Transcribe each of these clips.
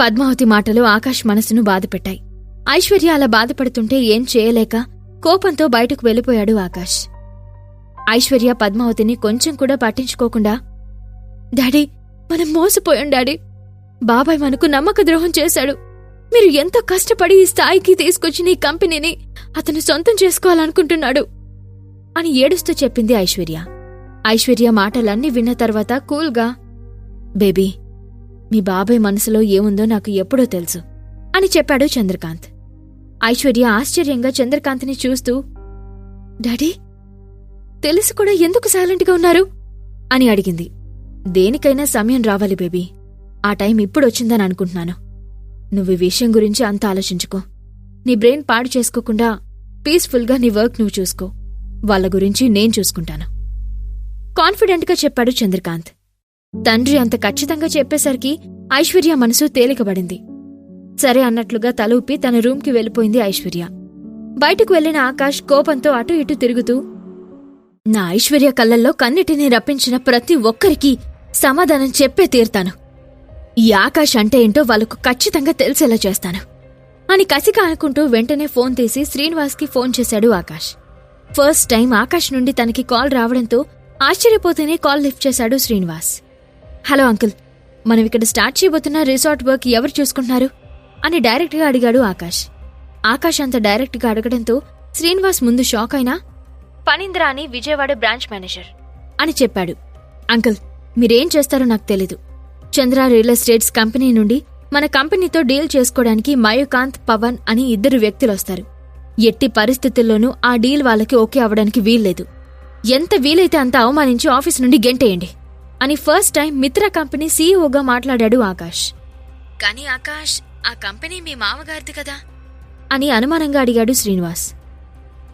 పద్మావతి మాటలు ఆకాష్ మనసును బాధపెట్టాయి. ఐశ్వర్య అలా బాధపడుతుంటే ఏం చేయలేక కోపంతో బయటకు వెళ్ళిపోయాడు ఆకాష్. ఐశ్వర్య పద్మావతిని కొంచెం కూడా పట్టించుకోకుండా, డాడీ, మనం మోసపోయాం డాడీ. బాబాయ్ మనకు నమ్మక ద్రోహం చేశాడు. మీరు ఎంతో కష్టపడి ఈ స్థాయికి తీసుకొచ్చిన ఈ కంపెనీని అతను సొంతం చేసుకోవాలనుకుంటున్నాడు అని ఏడుస్తూ చెప్పింది ఐశ్వర్య. ఐశ్వర్య మాటలన్నీ విన్న తర్వాత కూల్గా, బేబీ, మీ బాబాయ్ మనసులో ఏముందో నాకు ఎప్పుడో తెలుసు అని చెప్పాడు చంద్రకాంత్. ఐశ్వర్య ఆశ్చర్యంగా చంద్రకాంత్ని చూస్తూ, డాడీ, తెలిసి కూడా ఎందుకు సైలెంట్గా ఉన్నారు అని అడిగింది. దేనికైనా సమయం రావాలి బేబీ. ఆ టైం ఇప్పుడొచ్చిందని అనుకుంటున్నాను. నువ్వు ఈ విషయం గురించి అంత ఆలోచించుకో. నీ బ్రెయిన్ పాడు చేసుకోకుండా పీస్ఫుల్గా నీ వర్క్ నువ్వు చూసుకో. వాళ్ళ గురించి నేను చూసుకుంటాను కాన్ఫిడెంట్గా చెప్పాడు చంద్రకాంత్. తండ్రి అంత ఖచ్చితంగా చెప్పేసరికి ఐశ్వర్య మనసు తేలికబడింది. సరే అన్నట్లుగా తల ఊపి తన రూంకి వెళ్ళిపోయింది ఐశ్వర్య. బయటకు వెళ్లిన ఆకాష్ కోపంతో అటూ ఇటూ తిరుగుతూ, నా ఐశ్వర్య కళ్ళల్లో కన్నిటిని రప్పించిన ప్రతి ఒక్కరికి సమాధానం చెప్పే తీరుతాను. ఈ ఆకాష్ అంటే ఏంటో వాళ్లకు ఖచ్చితంగా తెలిసేలా చేస్తాను అని కసిగా అనుకుంటూ వెంటనే ఫోన్ తీసి శ్రీనివాస్కి ఫోన్ చేశాడు ఆకాష్. ఫస్ట్ టైం ఆకాష్ నుండి తనకి కాల్ రావడంతో ఆశ్చర్యపోతేనే కాల్ లిఫ్ట్ చేశాడు శ్రీనివాస్. హలో అంకుల్, మనం ఇక్కడ స్టార్ట్ చేయబోతున్న రిసార్ట్ వర్క్ ఎవరు చూసుకుంటున్నారు అని డైరెక్ట్గా అడిగాడు ఆకాష్. ఆకాష్ అంత డైరెక్ట్గా అడగడంతో శ్రీనివాస్ ముందు షాక్ అయినా, ఫణీంద్ర అని విజయవాడ బ్రాంచ్ మేనేజర్ అని చెప్పాడు. అంకుల్, మీరేం చేస్తారో నాకు తెలీదు. చంద్ర రియల్ ఎస్టేట్స్ కంపెనీ నుండి మన కంపెనీతో డీల్ చేసుకోవడానికి మయూకాంత్, పవన్ అని 2 వ్యక్తులొస్తారు. ఎట్టి పరిస్థితుల్లోనూ ఆ డీల్ వాళ్ళకి ఓకే అవడానికి వీల్లేదు. ఎంత వీలైతే అంత అవమానించి ఆఫీస్ నుండి గెంటేయండి అని ఫస్ట్ టైం మిత్ర కంపెనీ సీఈఓగా మాట్లాడాడు ఆకాష్. కానీ ఆకాష్, ఆ కంపెనీ మీ మామగారిది కదా అని అనుమానంగా అడిగాడు శ్రీనివాస్.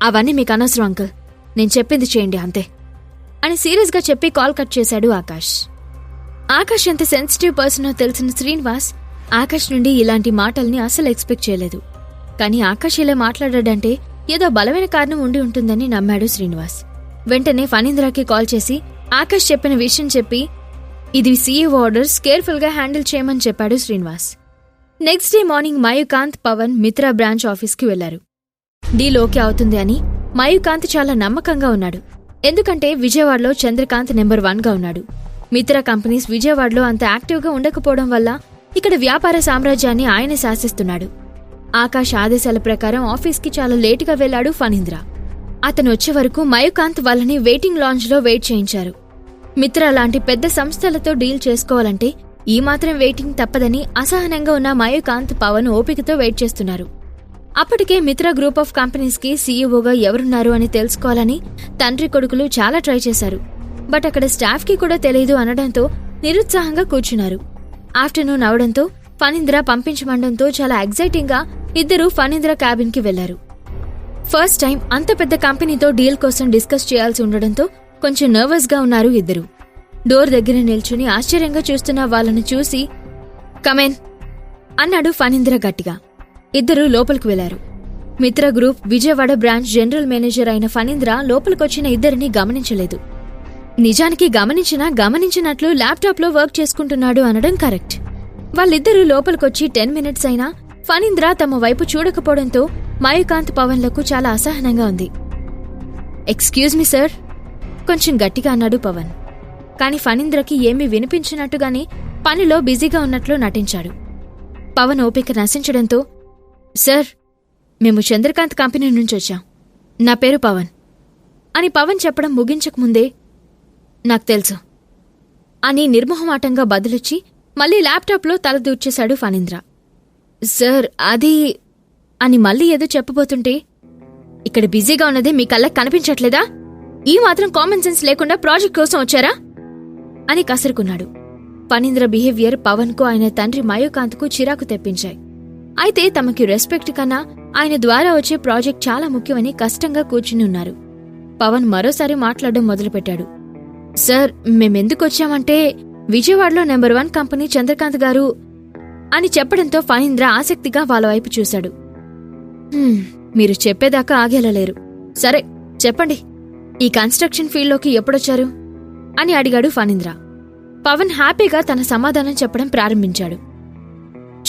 అవన్నీ మీకు అనవసరం అంకుల్, నేను చెప్పింది చేయండి అంతే అని సీరియస్గా చెప్పి కాల్ కట్ చేశాడు ఆకాష్. ఆకాష్ ఎంత సెన్సిటివ్ పర్సనో తెలిసిన శ్రీనివాస్ ఆకాష్ నుండి ఇలాంటి మాటల్ని అసలు ఎక్స్పెక్ట్ చేయలేదు. కానీ ఆకాష్ ఇలా మాట్లాడాడంటే ఏదో బలమైన కారణం ఉండి ఉంటుందని నమ్మాడు శ్రీనివాస్. వెంటనే ఫణీంద్రకి కాల్ చేసి ఆకాష్ చెప్పిన విషయం చెప్పి, ఇది సీఈఓ ఆర్డర్స్, కేర్ఫుల్గా హ్యాండిల్ చేయమని చెప్పాడు Srinivas. Next day morning Mayukant, Pawan Mitra branch ఆఫీస్కి వెళ్లారు. డీల్ ఓకే అవుతుంది అని మయూకాంత్ చాలా నమ్మకంగా ఉన్నాడు. ఎందుకంటే విజయవాడలో చంద్రకాంత్ నెంబర్ 1గా ఉన్నాడు. మిత్రా కంపెనీస్ విజయవాడలో అంత యాక్టివ్గా ఉండకపోవడం వల్ల ఇక్కడ వ్యాపార సామ్రాజ్యాన్ని ఆయనే శాసిస్తున్నాడు. ఆకాష్ ఆదేశాల ప్రకారం ఆఫీస్కి చాలా లేటుగా వెళ్లాడు ఫణీంద్ర. అతను వచ్చే వరకు మయూకాంత్ వాళ్ళని వెయిటింగ్ లాంజ్లో వెయిట్ చేయించారు. మిత్రా లాంటి పెద్ద సంస్థలతో డీల్ చేసుకోవాలంటే ఈ మాత్రం వెయిటింగ్ తప్పదని అసహనంగా ఉన్న మయూకాంత్, పవన్ ఓపికతో వెయిట్ చేస్తున్నారు. అప్పటికే మిత్రా గ్రూప్ ఆఫ్ కంపెనీస్కి సీఈఓగా ఎవరున్నారు అని తెలుసుకోవాలని తండ్రి కొడుకులు చాలా ట్రై చేశారు. బట్ అక్కడ స్టాఫ్కి కూడా తెలియదు అనడంతో నిరుత్సాహంగా కూర్చున్నారు. ఆఫ్టర్నూన్ అవడంతో ఫణీంద్ర పంపించమండంతో చాలా ఎగ్జైటింగ్గా 2 ఫణీంద్ర క్యాబిన్కి వెళ్లారు. ఫస్ట్ టైం అంత పెద్ద కంపెనీతో డీల్ కోసం డిస్కస్ చేయాల్సి ఉండడంతో కొంచెం నర్వస్గా ఉన్నారు 2. డోర్ దగ్గర నిల్చుని ఆశ్చర్యంగా చూస్తున్న వాళ్ళను చూసి, కమేన్ అన్నాడు ఫణీంద్ర గట్టిగా. 2 లోపలికి వెళ్లారు. మిత్ర group Vijayawada branch general manager అయిన ఫణీంద్ర లోపలికొచ్చిన 2ని గమనించలేదు. నిజానికి గమనించినట్లు ల్యాప్టాప్లో వర్క్ చేసుకుంటున్నాడు అనడం కరెక్ట్. వాళ్ళిద్దరూ లోపలికొచ్చి 10 మినిట్స్ అయినా ఫణీంద్ర తమ వైపు చూడకపోవడంతో మయూకాంత్, పవన్లకు చాలా అసహనంగా ఉంది. ఎక్స్క్యూజ్ మీ సార్ కొంచెం గట్టిగా అన్నాడు పవన్. కాని ఫణీంద్రకి ఏమీ వినిపించినట్టుగానే పనిలో బిజీగా ఉన్నట్లు నటించాడు. పవన్ ఓపిక నశించడంతో, సార్, మేము చంద్రకాంత్ కంపెనీ నుంచి వచ్చాం. నా పేరు పవన్ అని పవన్ చెప్పడం ముగించకముందే, నాకు తెలుసు అని నిర్మోహమాటంగా బదులిచ్చి మళ్లీ ల్యాప్టాప్లో తల దూర్చేశాడు ఫణీంద్ర. సార్, అది అని మళ్లీ ఏదో చెప్పబోతుంటే, ఇక్కడ బిజీగా ఉన్నది మీ కళ్ళకి కనిపించట్లేదా? ఈ మాత్రం కామన్ సెన్స్ లేకుండా ప్రాజెక్ట్ కోసం వచ్చారా అని కసురుకున్నాడు. ఫణీంద్ర బిహేవియర్ పవన్కు ఆయన తండ్రి మయూకాంత్కు చిరాకు తెప్పించాయి. అయితే తమకి రెస్పెక్ట్ కన్నా ఆయన ద్వారా వచ్చే ప్రాజెక్ట్ చాలా ముఖ్యమని కష్టంగా కూర్చుని ఉన్నారు. పవన్ మరోసారి మాట్లాడడం మొదలుపెట్టాడు. సార్, మేమెందుకొచ్చామంటే విజయవాడలో నెంబర్ 1 కంపెనీ చంద్రకాంత్ గారు అని చెప్పడంతో ఫణీంద్ర ఆసక్తిగా వాళ్ళ వైపు చూశాడు. మీరు చెప్పేదాకా ఆగేలలేరు. సరే చెప్పండి, ఈ కన్స్ట్రక్షన్ ఫీల్డ్లోకి ఎప్పుడొచ్చారు అని అడిగాడు ఫణీంద్ర. పవన్ హ్యాపీగా తన సమాధానం చెప్పడం ప్రారంభించాడు.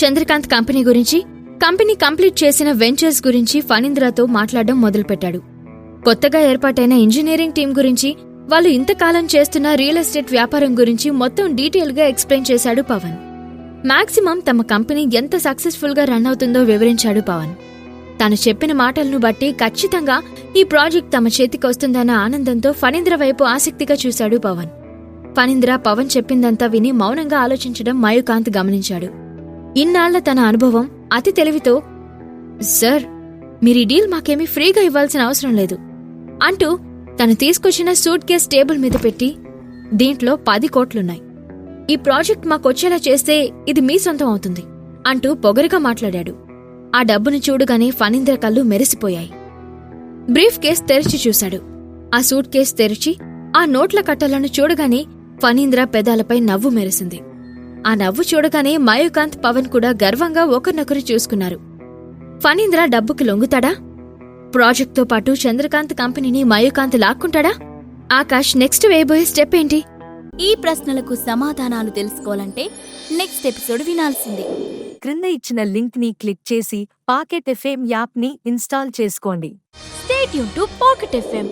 చంద్రకాంత్ కంపెనీ గురించి, కంపెనీ కంప్లీట్ చేసిన వెంచర్స్ గురించి ఫణీంద్రతో మాట్లాడడం మొదలుపెట్టాడు. కొత్తగా ఏర్పాటైన ఇంజనీరింగ్ టీం గురించి, వాళ్ళు ఇంతకాలం చేస్తున్న రియల్ ఎస్టేట్ వ్యాపారం గురించి మొత్తం డీటెయిల్గా ఎక్స్ప్లెయిన్ చేశాడు పవన్. మాక్సిమం తమ కంపెనీ ఎంత సక్సెస్ఫుల్ గా రన్ అవుతుందో వివరించాడు పవన్. తాను చెప్పిన మాటలను బట్టి ఖచ్చితంగా ఈ ప్రాజెక్ట్ తమ చేతికొస్తుందన్న ఆనందంతో ఫణీంద్ర వైపు ఆసక్తిగా చూశాడు పవన్. ఫణీంద్ర పవన్ చెప్పిందంతా విని మౌనంగా ఆలోచించడం మయూకాంత్ గమనించాడు. ఇన్నాళ్ల తన అనుభవం, అతి తెలివితో, సార్, మీరీ డీల్ మాకేమీ ఫ్రీగా ఇవ్వాల్సిన అవసరం లేదు అంటూ తను తీసుకొచ్చిన సూట్ కేస్ టేబుల్ మీద పెట్టి, దీంట్లో 10 కోట్లున్నాయి. ఈ ప్రాజెక్ట్ మాకొచ్చేలా చేస్తే ఇది మీ సొంతం అవుతుంది అంటూ పొగరుగా మాట్లాడాడు. ఆ డబ్బును చూడగానే ఫణీంద్ర కళ్ళు మెరిసిపోయాయి. బ్రీఫ్ కేస్ తెరిచి చూశాడు. ఆ సూట్ కేస్ తెరిచి ఆ నోట్ల కట్టలను చూడగానే ఫణీంద్ర పెదాలపై నవ్వు మెరిసింది. ఆ నవ్వు చూడగానే మయూకాంత్, పవన్ కూడా గర్వంగా ఒకరినొకరు చూసుకున్నారు. ఫణీంద్ర డబ్బుకి లొంగుతాడా? ప్రాజెక్ట్తో పాటు చంద్రకాంత్ కంపెనీని మయూకాంత్ లాక్కుంటాడా? ఆకాష్ నెక్స్ట్ వేయబోయే స్టెప్ ఏంటి? ఈ ప్రశ్నలకు సమాధానాలు తెలుసుకోవాలంటే నెక్స్ట్ ఎపిసోడ్ వినాల్సిందే. క్రింద ఇచ్చిన లింక్ ని క్లిక్ చేసి పాకెట్ ఎఫ్ఎం యాప్ ని ఇన్స్టాల్ చేసుకోండి. Stay tune to pocket FM.